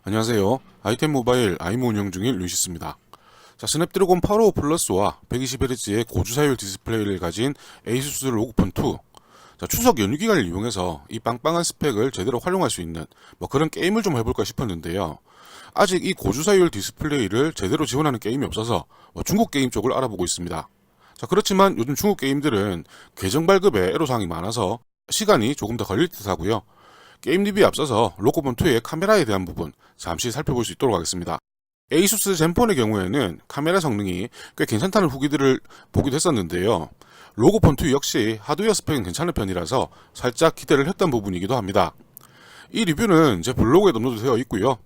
안녕하세요. 아이템 모바일 아이모 운영 중인 루이시스입니다. 자, 스냅드래곤 855 플러스와 120Hz의 고주사율 디스플레이를 가진 에이수스 로그폰 2. 자, 추석 연휴 기간을 이용해서 이 빵빵한 스펙을 제대로 활용할 수 있는 그런 게임을 좀 해볼까 싶었는데요. 아직 이 고주사율 디스플레이를 제대로 지원하는 게임이 없어서 중국 게임 쪽을 알아보고 있습니다. 자, 그렇지만 요즘 중국 게임들은 계정 발급에 애로사항이 많아서 시간이 조금 더 걸릴 듯 하고요. 게임 리뷰에 앞서서 로그폰2의 카메라에 대한 부분 잠시 살펴볼 수 있도록 하겠습니다. 에이수스 젠폰의 경우에는 카메라 성능이 꽤 괜찮다는 후기들을 보기도 했었는데요. 로그폰2 역시 하드웨어 스펙은 괜찮은 편이라서 살짝 기대를 했던 부분이기도 합니다. 이 리뷰는 제 블로그에 업로드 되어 있고요.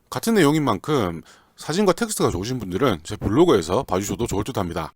같은 내용인 만큼 사진과 텍스트가 좋으신 분들은 제 블로그에서 봐주셔도 좋을 듯 합니다.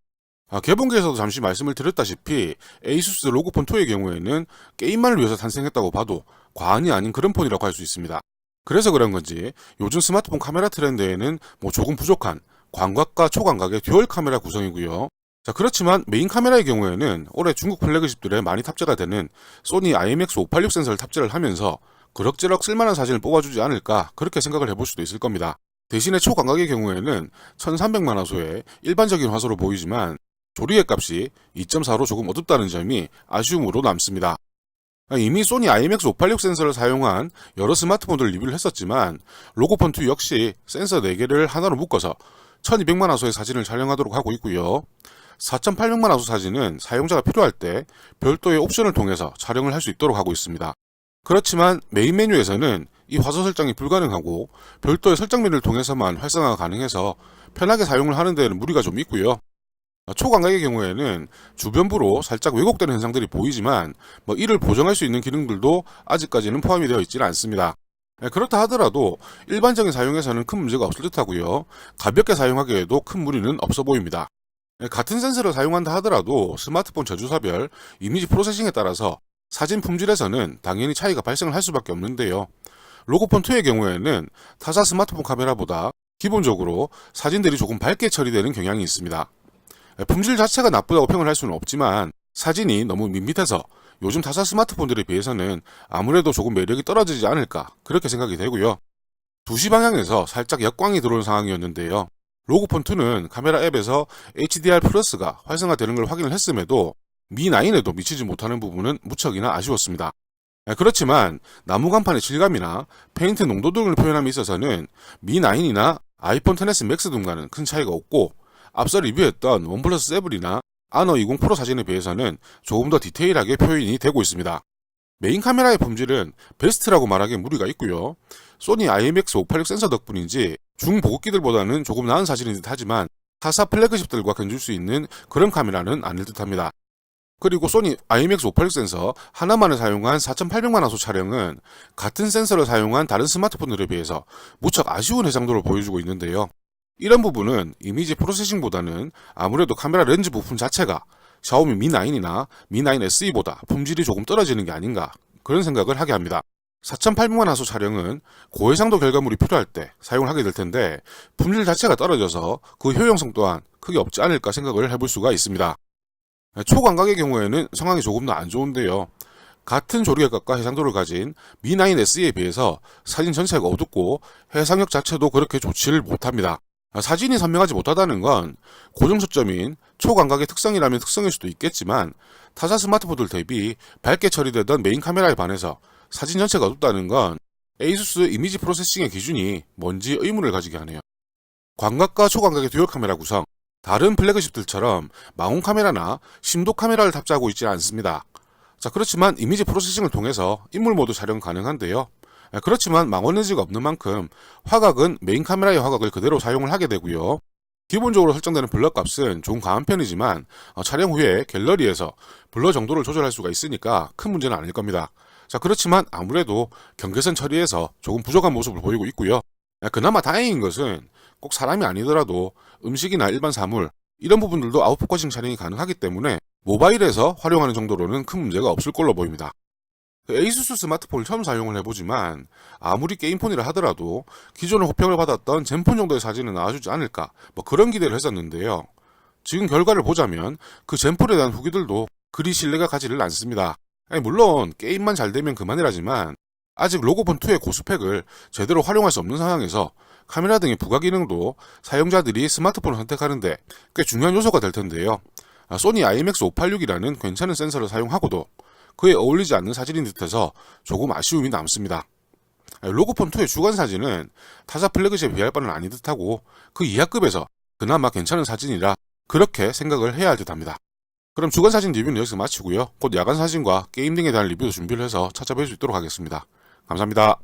개봉기에서도 잠시 말씀을 드렸다시피 에이수스 로그폰2의 경우에는 게임만을 위해서 탄생했다고 봐도 과언이 아닌 그런 폰이라고 할 수 있습니다. 그래서 그런 건지 요즘 스마트폰 카메라 트렌드에는 조금 부족한 광각과 초광각의 듀얼 카메라 구성이고요. 자, 그렇지만 메인 카메라의 경우에는 올해 중국 플래그십들에 많이 탑재가 되는 소니 IMX586 센서를 탑재를 하면서 그럭저럭 쓸만한 사진을 뽑아주지 않을까 그렇게 생각을 해볼 수도 있을 겁니다. 대신에 초광각의 경우에는 1300만 화소의 일반적인 화소로 보이지만 조리의 값이 2.4로 조금 어둡다는 점이 아쉬움으로 남습니다. 이미 소니 IMX586 센서를 사용한 여러 스마트폰들을 리뷰를 했었지만 로그폰2 역시 센서 4개를 하나로 묶어서 1200만 화소의 사진을 촬영하도록 하고 있고요. 4800만 화소 사진은 사용자가 필요할 때 별도의 옵션을 통해서 촬영을 할 수 있도록 하고 있습니다. 그렇지만 메인 메뉴에서는 이 화소 설정이 불가능하고 별도의 설정 메뉴를 통해서만 활성화가 가능해서 편하게 사용을 하는 데에는 무리가 좀 있고요. 초광각의 경우에는 주변부로 살짝 왜곡되는 현상들이 보이지만 이를 보정할 수 있는 기능들도 아직까지는 포함이 되어 있지는 않습니다. 그렇다 하더라도 일반적인 사용에서는 큰 문제가 없을 듯하고요. 가볍게 사용하기에도 큰 무리는 없어 보입니다. 같은 센서를 사용한다 하더라도 스마트폰 저주사별 이미지 프로세싱에 따라서 사진 품질에서는 당연히 차이가 발생을 할 수밖에 없는데요. 로그폰2의 경우에는 타사 스마트폰 카메라보다 기본적으로 사진들이 조금 밝게 처리되는 경향이 있습니다. 품질 자체가 나쁘다고 평을 할 수는 없지만 사진이 너무 밋밋해서 요즘 타사 스마트폰들에 비해서는 아무래도 조금 매력이 떨어지지 않을까 그렇게 생각이 되고요. 2시 방향에서 살짝 역광이 들어오는 상황이었는데요. 로그폰2는 카메라 앱에서 HDR 플러스가 활성화되는 걸 확인을 했음에도 미9에도 미치지 못하는 부분은 무척이나 아쉬웠습니다. 그렇지만 나무 간판의 질감이나 페인트 농도 등을 표현함에 있어서는 미9이나 아이폰 XS 맥스 등과는 큰 차이가 없고 앞서 리뷰했던 원플러스 7이나 아너 20 프로 사진에 비해서는 조금 더 디테일하게 표현이 되고 있습니다. 메인 카메라의 품질은 베스트라고 말하기에 무리가 있고요. 소니 IMX586 센서 덕분인지 중보급기들보다는 조금 나은 사진인 듯 하지만 타사 플래그십들과 견줄 수 있는 그런 카메라는 아닐 듯 합니다. 그리고 소니 IMX586 센서 하나만을 사용한 4800만 화소 촬영은 같은 센서를 사용한 다른 스마트폰들에 비해서 무척 아쉬운 해상도를 보여주고 있는데요. 이런 부분은 이미지 프로세싱보다는 아무래도 카메라 렌즈 부품 자체가 샤오미 미9이나 미9 SE보다 품질이 조금 떨어지는 게 아닌가 그런 생각을 하게 합니다. 4800만 화소 촬영은 고해상도 결과물이 필요할 때 사용을 하게 될 텐데 품질 자체가 떨어져서 그 효용성 또한 크게 없지 않을까 생각을 해볼 수가 있습니다. 초광각의 경우에는 상황이 조금 더 안 좋은데요. 같은 조리각각과 해상도를 가진 미9 SE에 비해서 사진 전체가 어둡고 해상력 자체도 그렇게 좋지를 못합니다. 사진이 선명하지 못하다는 건 고정 초점인 초광각의 특성이라면 특성일 수도 있겠지만 타사 스마트폰들 대비 밝게 처리되던 메인 카메라에 반해서 사진 전체가 어둡다는 건 에이수스 이미지 프로세싱의 기준이 뭔지 의문을 가지게 하네요. 광각과 초광각의 듀얼 카메라 구성, 다른 플래그십들처럼 망원 카메라나 심도 카메라를 탑재하고 있지 않습니다. 자, 그렇지만 이미지 프로세싱을 통해서 인물 모드 촬영 가능한데요. 그렇지만 망원 렌즈가 없는 만큼 화각은 메인 카메라의 화각을 그대로 사용을 하게 되고요. 기본적으로 설정되는 블러 값은 좀 강한 편이지만 촬영 후에 갤러리에서 블러 정도를 조절할 수가 있으니까 큰 문제는 아닐 겁니다. 자, 그렇지만 아무래도 경계선 처리에서 조금 부족한 모습을 보이고 있고요. 그나마 다행인 것은 꼭 사람이 아니더라도 음식이나 일반 사물 이런 부분들도 아웃포커싱 촬영이 가능하기 때문에 모바일에서 활용하는 정도로는 큰 문제가 없을 걸로 보입니다. 에이수스 스마트폰을 처음 사용을 해보지만 아무리 게임폰이라 하더라도 기존에 호평을 받았던 젠폰 정도의 사진은 나와주지 않을까 그런 기대를 했었는데요. 지금 결과를 보자면 그 젠폰에 대한 후기들도 그리 신뢰가 가지를 않습니다. 물론 게임만 잘 되면 그만이라지만 아직 로고폰2의 고스펙을 제대로 활용할 수 없는 상황에서 카메라 등의 부가 기능도 사용자들이 스마트폰을 선택하는데 꽤 중요한 요소가 될 텐데요. 소니 IMX586이라는 괜찮은 센서를 사용하고도 그에 어울리지 않는 사진인 듯해서 조금 아쉬움이 남습니다. 로고폰2의 주간 사진은 타사 플래그십에 비할 바는 아닌 듯하고 그 이하급에서 그나마 괜찮은 사진이라 그렇게 생각을 해야 할 듯합니다. 그럼 주간 사진 리뷰는 여기서 마치고요. 곧 야간 사진과 게임 등에 대한 리뷰도 준비를 해서 찾아뵐 수 있도록 하겠습니다. 감사합니다.